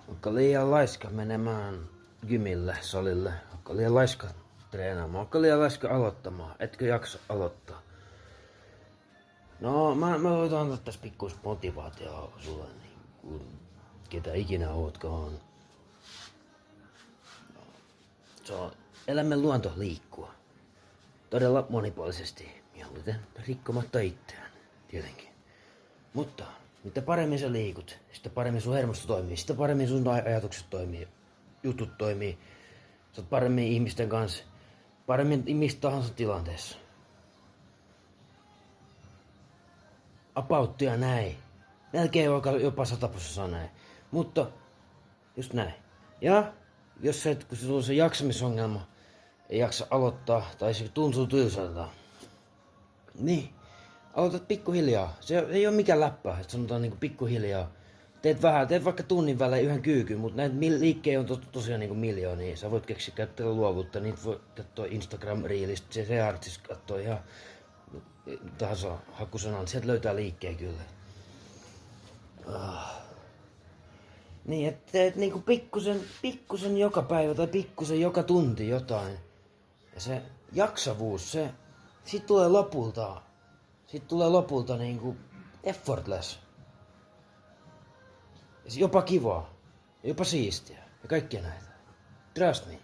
Onko liian laiska menemään gymille, salille? Onko liian laiska treenaamaan? Onko liian laiska aloittamaan? Etkö jaksa aloittaa? No, mä voin antaa tässä pikkuis motivaatiota sulle, niin kuin, ketä ikinä ootkaan. Se on elämän luonto liikkua. Todella monipuolisesti, mieluiten rikkomatta itseään, tietenkin. Mutta mitä paremmin sä liikut, sitä paremmin sun hermosto toimii, sitä paremmin sun ajatukset toimii, jutut toimii. Sä oot paremmin ihmisten kanssa, paremmin missä tahansa tilanteessa. Apauttia näin. Melkein jopa 100% näin. Mutta just näin. Ja jos sä et, kun sulla on se jaksamisongelma, ei jaksa aloittaa tai se tuntuu tylsältä, niin aloitat pikkuhiljaa. Se ei ole mikään läppä, että sanotaan niinku pikkuhiljaa. Teet vaikka tunnin välein yhden kyykyn, mutta näitä liikkejä on tosiaan niinku miljoonia. Sä voit keksiä käyttää luovuutta, niitä voi katsoa Instagram-riilistä, se artist katsoo ihan tahansa hakusanan, sieltä löytää liikkejä kyllä. Niin, että teet niinku pikkusen joka päivä tai pikkusen joka tunti jotain. Ja se jaksavuus, sit tulee lopulta niinku effortless. Ja jopa kivaa, jopa siistiä ja kaikkea näitä. Trust me.